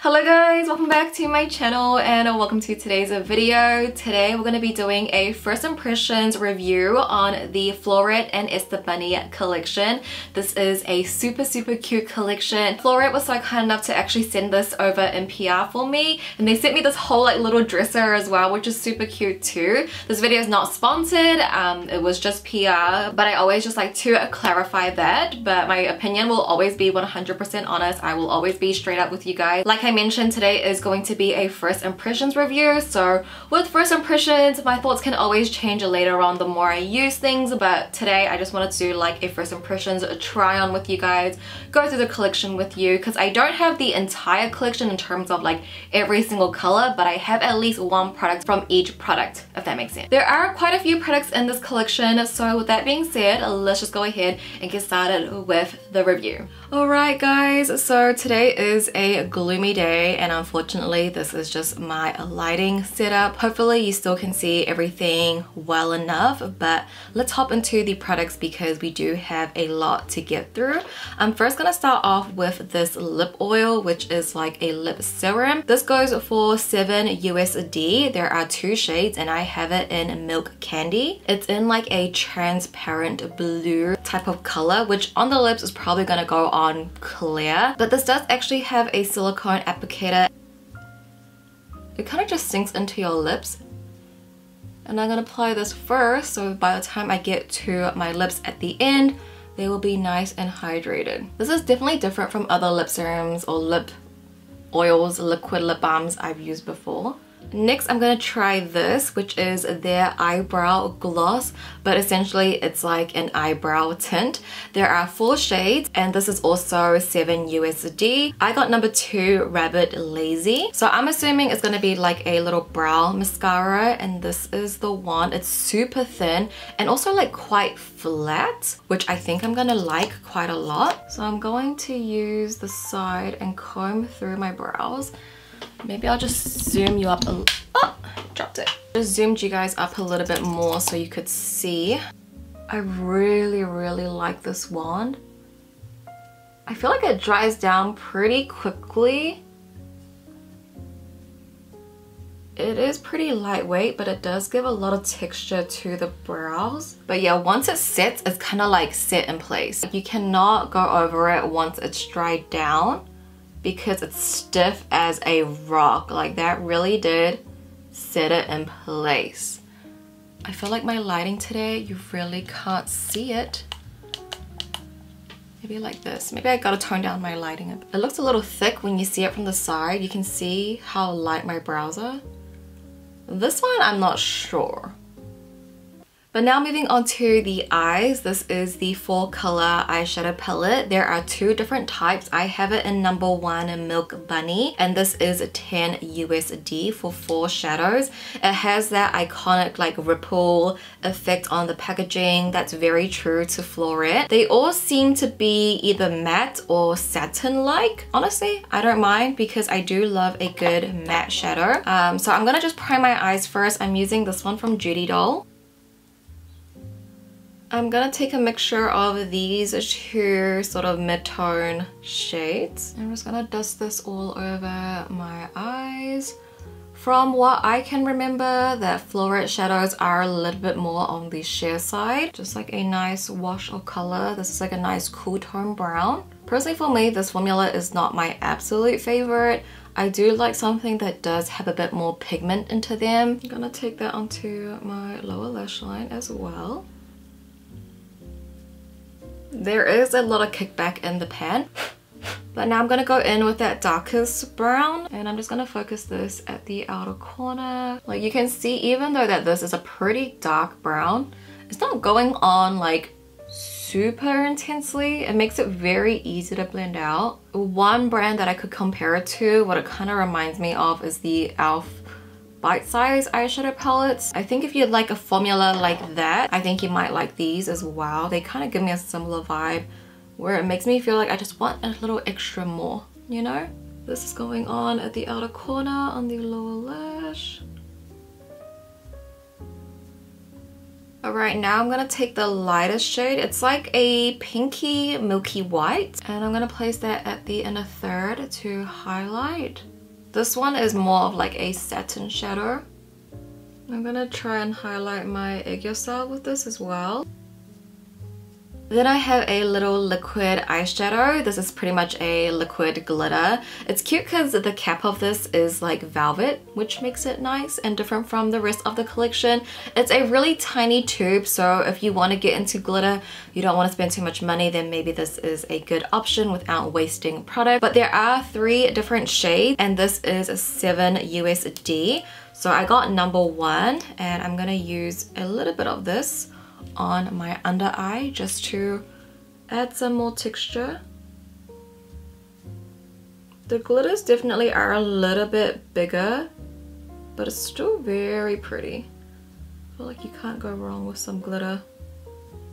Hello guys, welcome back to my channel and welcome to today's video. Today we're going to be doing a first impressions review on the FLORTTE and ESTHER BUNNY collection. This is a super cute collection. FLORTTE was so kind enough to actually send this over in PR for me, and they sent me this whole like little dresser as well, which is super cute too. This video is not sponsored, it was just PR, but I always just like to clarify that. But my opinion will always be 100% honest. I will always be straight up with you guys. Like I mentioned, today is going to be a first impressions review, so with first impressions my thoughts can always change later on the more I use things, but today I just wanted to do like a first impressions try on with you guys, go through the collection with you, because I don't have the entire collection in terms of like every single color, but I have at least one product from each product, if that makes sense. There are quite a few products in this collection, so with that being said, let's just go ahead and get started with the review. Alright guys, so today is a gloomy day and unfortunately this is just my lighting setup. Hopefully you still can see everything well enough, but let's hop into the products because we do have a lot to get through. I'm first gonna start off with this lip oil, which is like a lip serum. This goes for $7 USD. There are two shades and I have it in Milk Candy. It's in like a transparent blue type of color, which on the lips is probably gonna go on clear, but this does actually have a silicone applicator. It kind of just sinks into your lips, and I'm gonna apply this first so by the time I get to my lips at the end they will be nice and hydrated. This is definitely different from other lip serums or lip oils, liquid lip balms I've used before. Next I'm gonna try this, which is their eyebrow gloss, but essentially it's like an eyebrow tint. There are 4 shades and this is also $7 USD. I got number 2, Rabbit Lazy. So I'm assuming it's gonna be like a little brow mascara, and this is the one. It's super thin and also like quite flat, which I think I'm gonna like quite a lot. So I'm going to use the side and comb through my brows. Maybe I'll just zoom you up a oh, dropped it. Just zoomed you guys up a little bit more so you could see. I really like this wand. I feel like it dries down pretty quickly. It is pretty lightweight, but it does give a lot of texture to the brows. But yeah, once it sets, it's kind of like set in place. You cannot go over it once it's dried down, because it's stiff as a rock. Like that really did set it in place. I feel like my lighting today, you really can't see it. Maybe like this. Maybe I gotta tone down my lighting a bit. It looks a little thick when you see it from the side. You can see how light my brows are. This one, I'm not sure. But now moving on to the eyes, this is the 4-color eyeshadow palette. There are 2 different types. I have it in number 1, Milk Bunny, and this is $10 USD for 4 shadows. It has that iconic like ripple effect on the packaging that's very true to FLORTTE. They all seem to be either matte or satin-like. Honestly, I don't mind because I do love a good matte shadow. So I'm gonna just prime my eyes first. I'm using this one from JUDY doll. I'm gonna take a mixture of these 2 sort of mid-tone shades. I'm just gonna dust this all over my eyes. From what I can remember, that FLORTTE shadows are a little bit more on the sheer side. Just like a nice wash of color. This is like a nice cool tone brown. Personally for me, this formula is not my absolute favorite. I do like something that does have a bit more pigment into them. I'm gonna take that onto my lower lash line as well. There is a lot of kickback in the pan, but now I'm gonna go in with that darkest brown, and I'm just gonna focus this at the outer corner. Like you can see, even though that this is a pretty dark brown, it's not going on like super intensely. It makes it very easy to blend out. One brand that I could compare it to, what it kind of reminds me of, is the e.l.f. bite-size eyeshadow palettes. I think if you'd like a formula like that, I think you might like these as well. They kind of give me a similar vibe where it makes me feel like I just want a little extra more, you know? This is going on at the outer corner on the lower lash. Alright, now I'm gonna take the lightest shade. It's like a pinky milky white. And I'm gonna place that at the inner third to highlight. This one is more of like a satin shadow. I'm gonna try and highlight my egg yolk with this as well. Then I have a little liquid eyeshadow. This is pretty much a liquid glitter. It's cute because the cap of this is like velvet, which makes it nice and different from the rest of the collection. It's a really tiny tube, so if you want to get into glitter, you don't want to spend too much money, then maybe this is a good option without wasting product. But there are 3 different shades, and this is 7 USD. So I got number 1, and I'm gonna use a little bit of this on my under eye just to add some more texture. The glitters definitely are a little bit bigger, but it's still very pretty. I feel like you can't go wrong with some glitter.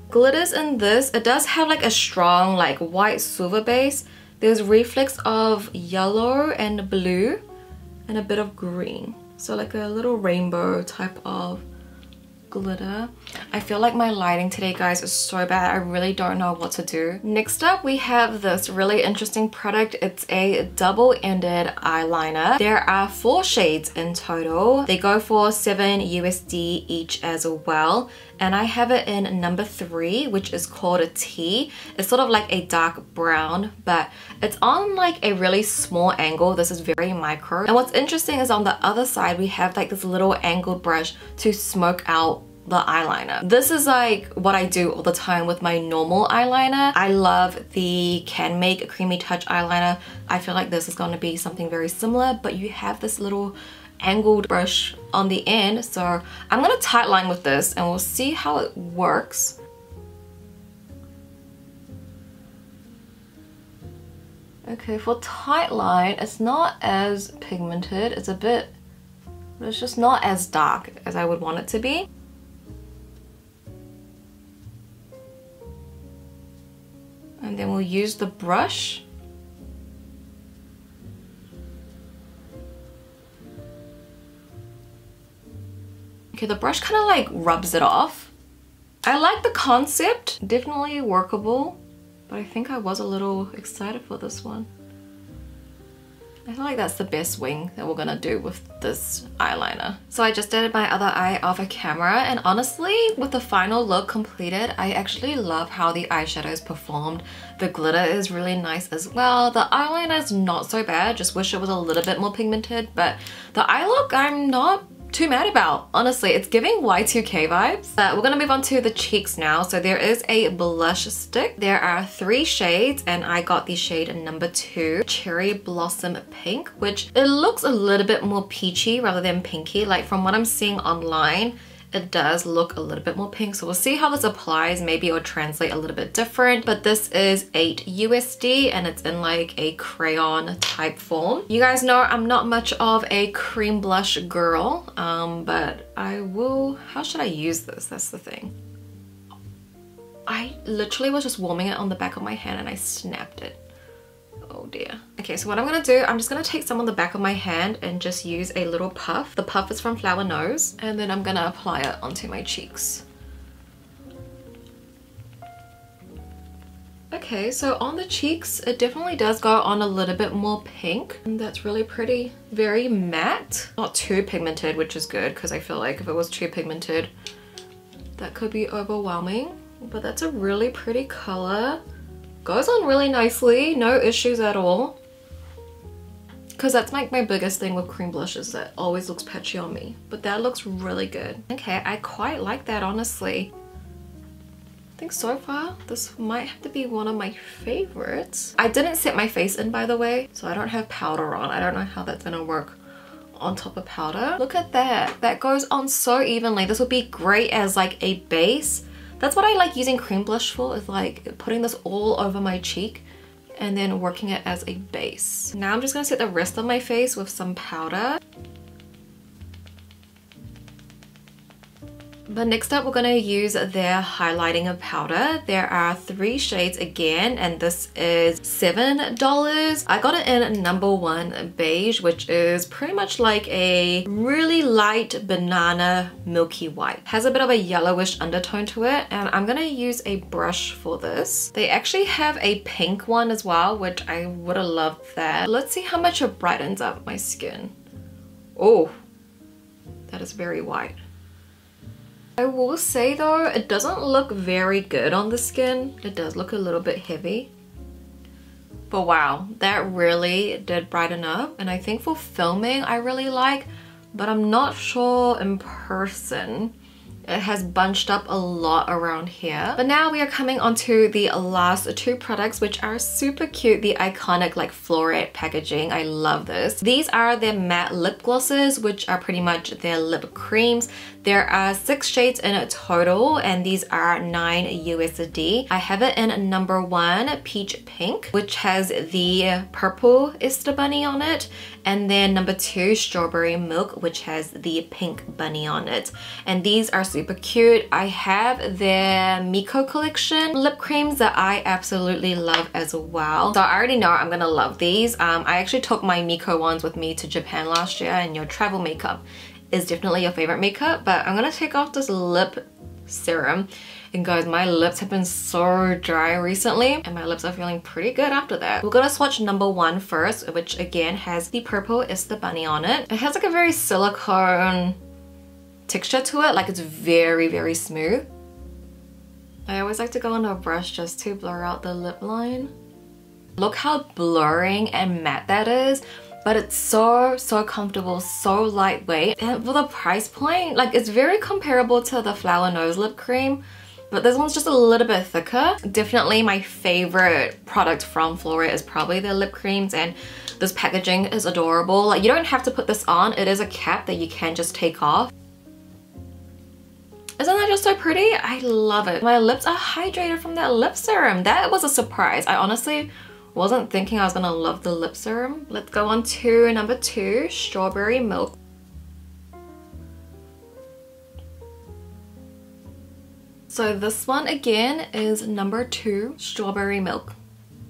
Glitters in this, it does have like a strong like white silver base. There's reflex of yellow and blue and a bit of green. So like a little rainbow type of glitter. I feel like my lighting today, guys, is so bad. I really don't know what to do. Next up, we have this really interesting product. It's a double-ended eyeliner. There are 4 shades in total. They go for 7 USD each as well. And I have it in number 3, which is called a T. It's sort of like a dark brown, but it's on like a really small angle. This is very micro. And what's interesting is on the other side, we have like this little angled brush to smoke out the eyeliner. This is like what I do all the time with my normal eyeliner. I love the Can Make Creamy Touch eyeliner. I feel like this is going to be something very similar, but you have this little angled brush on the end. So I'm gonna tight line with this and we'll see how it works. Okay, for tight line, it's not as pigmented. It's a bit, but it's just not as dark as I would want it to be. And then we'll use the brush. Okay, the brush kind of like rubs it off. I like the concept, definitely workable, but I think I was a little excited for this one. I feel like that's the best wing that we're gonna do with this eyeliner. So I just did my other eye off a camera, and honestly, with the final look completed, I actually love how the eyeshadows performed. The glitter is really nice as well. The eyeliner is not so bad, just wish it was a little bit more pigmented, but the eye look I'm not too mad about. Honestly, it's giving Y2K vibes. We're gonna move on to the cheeks now. So there is a blush stick. There are 3 shades, and I got the shade number 2, Cherry Blossom Pink, which it looks a little bit more peachy rather than pinky. Like from what I'm seeing online, it does look a little bit more pink, so we'll see how this applies. Maybe it'll translate a little bit different, but this is 8 USD and it's in like a crayon type form. You guys know I'm not much of a cream blush girl, but I will, how should I use this? That's the thing. I literally was just warming it on the back of my hand and I snapped it. Oh dear. Okay, so what I'm gonna do, I'm just gonna take some on the back of my hand and just use a little puff. The puff is from Flower Nose, and then I'm gonna apply it onto my cheeks. Okay, so on the cheeks, it definitely does go on a little bit more pink, and that's really pretty. Very matte, not too pigmented, which is good, because I feel like if it was too pigmented, that could be overwhelming. But that's a really pretty color. Goes on really nicely, no issues at all. Because that's like my biggest thing with cream blushes, that always looks patchy on me. But that looks really good. Okay, I quite like that, honestly. I think so far, this might have to be one of my favorites. I didn't set my face in, by the way, so I don't have powder on. I don't know how that's gonna work on top of powder. Look at that. That goes on so evenly. This would be great as like a base. That's what I like using cream blush for, is like putting this all over my cheek and then working it as a base. Now I'm just gonna set the rest of my face with some powder. But next up, we're going to use their highlighting powder. There are 3 shades again, and this is $7. I got it in number 1 beige, which is pretty much like a really light banana milky white. Has a bit of a yellowish undertone to it, and I'm going to use a brush for this. They actually have a pink one as well, which I would have loved that. Let's see how much it brightens up my skin. Oh, that is very white. I will say though, it doesn't look very good on the skin. It does look a little bit heavy. But wow, that really did brighten up. And I think for filming, I really like, but I'm not sure in person. It has bunched up a lot around here. But now we are coming on to the last 2 products, which are super cute. The iconic like FLORTTE packaging. I love this. These are their matte lip glosses, which are pretty much their lip creams. There are 6 shades in total, and these are $9 USD. I have it in number 1, Peach Pink, which has the purple ESTHER Bunny on it. And then number 2, Strawberry Milk, which has the pink bunny on it. And these are super cute. I have their Miko collection lip creams that I absolutely love as well. So I already know I'm gonna love these. I actually took my Miko ones with me to Japan last year, and your travel makeup is definitely your favorite makeup. But I'm gonna take off this lip serum. And guys, my lips have been so dry recently, and my lips are feeling pretty good after that. We're gonna swatch number 1 first, which again has the purple ESTHER Bunny on it. It has like a very silicone texture to it, like it's very, very smooth. I always like to go on a brush just to blur out the lip line. Look how blurring and matte that is. But it's so comfortable, so lightweight. And for the price point, like it's very comparable to the Flower Nose Lip Cream, but this one's just a little bit thicker. Definitely my favorite product from FLORTTE is probably their lip creams, and this packaging is adorable. Like you don't have to put this on. It is a cap that you can just take off. Isn't that just so pretty? I love it. My lips are hydrated from that lip serum. That was a surprise. I honestly wasn't thinking I was gonna love the lip serum. Let's go on to number 2, Strawberry Milk. So this one again is number 2, Strawberry Milk.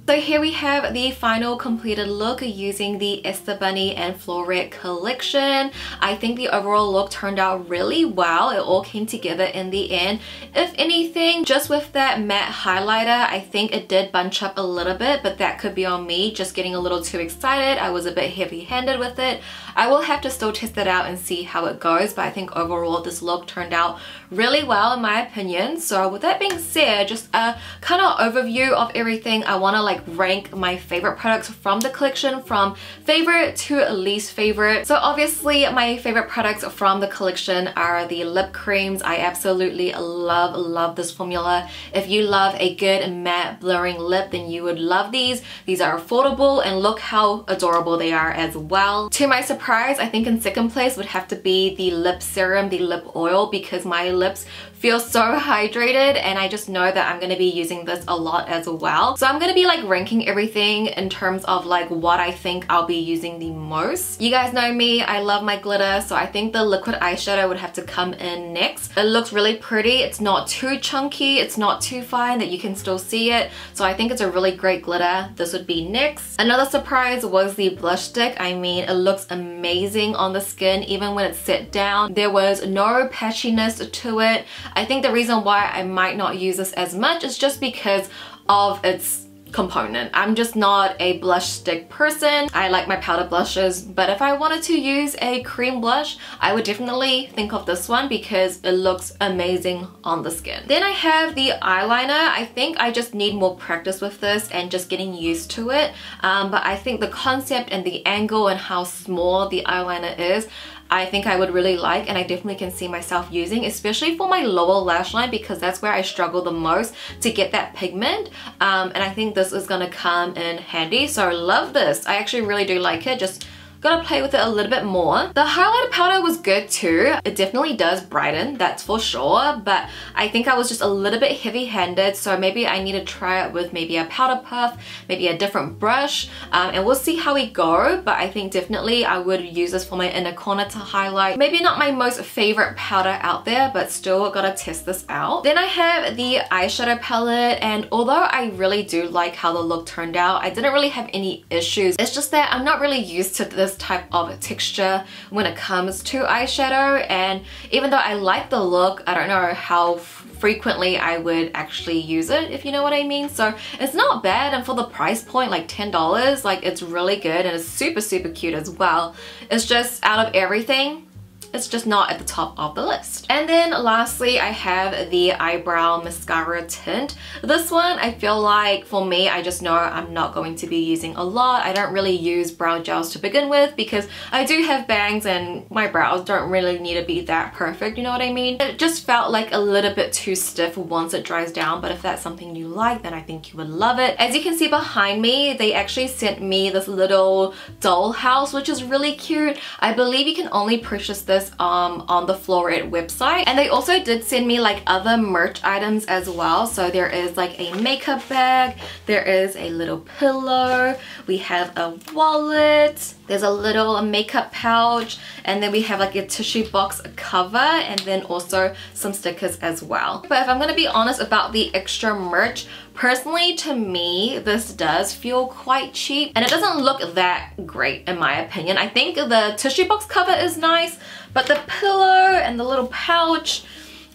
So here we have the final completed look using the ESTHER Bunny and FLORTTE collection. I think the overall look turned out really well. It all came together in the end. If anything, just with that matte highlighter, I think it did bunch up a little bit, but that could be on me just getting a little too excited. I was a bit heavy-handed with it. I will have to still test it out and see how it goes, but I think overall this look turned out really well in my opinion. So with that being said, just a kind of overview of everything. I want to like rank my favorite products from the collection from favorite to least favorite. So obviously my favorite products from the collection are the lip creams. I absolutely love this formula. If you love a good matte blurring lip, then you would love these. These are affordable, and look how adorable they are as well. To my surprise, I think in second place would have to be the lip serum, the lip oil, because my lips feel so hydrated, and I just know that I'm going to be using this a lot as well. So I'm going to be like ranking everything in terms of like what I think I'll be using the most. You guys know me, I love my glitter, so I think the liquid eyeshadow would have to come in next. It looks really pretty. It's not too chunky, it's not too fine that you can still see it, so I think it's a really great glitter. This would be next. Another surprise was the blush stick. I mean, it looks amazing on the skin even when it's set down. There was no patchiness to it. I think the reason why I might not use this as much is just because of its component. I'm just not a blush stick person. I like my powder blushes, but if I wanted to use a cream blush, I would definitely think of this one because it looks amazing on the skin. Then I have the eyeliner. I think I just need more practice with this and just getting used to it, but I think the concept and the angle and how small the eyeliner is, I think I would really like, and I definitely can see myself using, especially for my lower lash line, because that's where I struggle the most to get that pigment, and I think this is gonna come in handy. So I love this. I actually really do like it. Just gotta play with it a little bit more. The highlighter powder was good too. It definitely does brighten, that's for sure, but I think I was just a little bit heavy-handed, so maybe I need to try it with maybe a powder puff, maybe a different brush, and we'll see how we go. But I think definitely I would use this for my inner corner to highlight. Maybe not my most favorite powder out there, but still gotta test this out. Then I have the eyeshadow palette, and although I really do like how the look turned out, I didn't really have any issues. It's just that I'm not really used to this type of texture when it comes to eyeshadow, and even though I like the look, I don't know how frequently I would actually use it, if you know what I mean. So it's not bad, and for the price point, like $10, like it's really good, and it's super cute as well. It's just out of everything, it's just not at the top of the list. And then lastly, I have the eyebrow mascara tint. This one, I feel like for me, I just know I'm not going to be using a lot. I don't really use brow gels to begin with because I do have bangs and my brows don't really need to be that perfect, you know what I mean? It just felt like a little bit too stiff once it dries down, but if that's something you like, then I think you would love it. As you can see behind me, they actually sent me this little doll house, which is really cute. I believe you can only purchase this on the FLORTTE website, and they also did send me like other merch items as well. So there is like a makeup bag, there is a little pillow, we have a wallet, there's a little makeup pouch, and then we have like a tissue box cover, and then also some stickers as well. But if I'm gonna be honest about the extra merch, personally, to me, this does feel quite cheap, and it doesn't look that great in my opinion. I think the tissue box cover is nice, but the pillow and the little pouch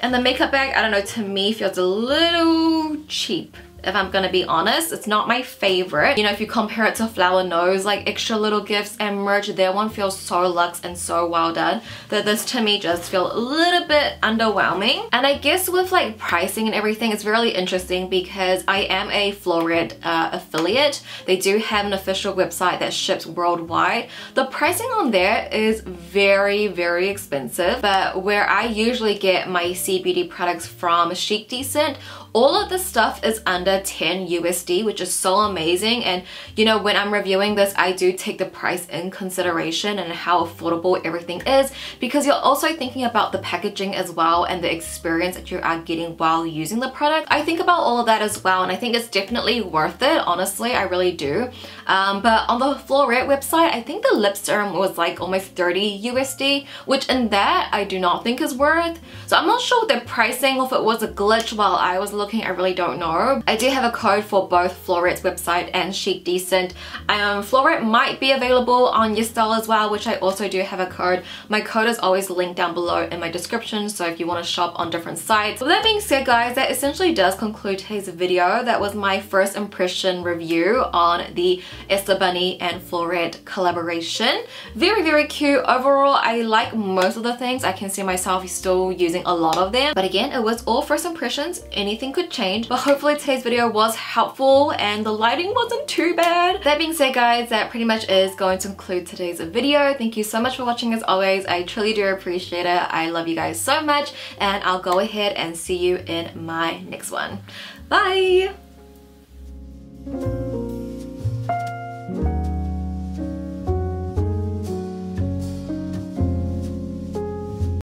and the makeup bag, I don't know, to me feels a little cheap. If I'm gonna be honest, it's not my favorite. You know, if you compare it to Flower Nose, like extra little gifts and merch, their one feels so luxe and so well done, that this to me just feels a little bit underwhelming. And I guess with like pricing and everything, it's really interesting because I am a FLORTTE affiliate. They do have an official website that ships worldwide. The pricing on there is very expensive, but where I usually get my C-beauty products from, CHICDECENT, all of this stuff is under 10 USD, which is so amazing. And you know, when I'm reviewing this, I do take the price in consideration and how affordable everything is, because you're also thinking about the packaging as well and the experience that you are getting while using the product. I think about all of that as well, and I think it's definitely worth it, honestly, I really do. But on the FLORTTE website, I think the lip serum was like almost 30 USD, which in that I do not think is worth. So I'm not sure the pricing, or if it was a glitch while I was looking, I really don't know. I do have a code for both FLORTTE's website and CHICDECENT. FLORTTE might be available on YESSTYLE as well, which I also do have a code. My code is always linked down below in my description, so if you want to shop on different sites. With that being said, guys, that essentially does conclude today's video. That was my first impression review on the ESTHER Bunny and FLORTTE collaboration. Very cute. Overall, I like most of the things. I can see myself still using a lot of them, but again, it was all first impressions. Anything could change, but hopefully today's video was helpful and the lighting wasn't too bad. That being said, guys, that pretty much is going to conclude today's video. Thank you so much for watching as always. I truly do appreciate it. I love you guys so much, and I'll go ahead and see you in my next one. Bye!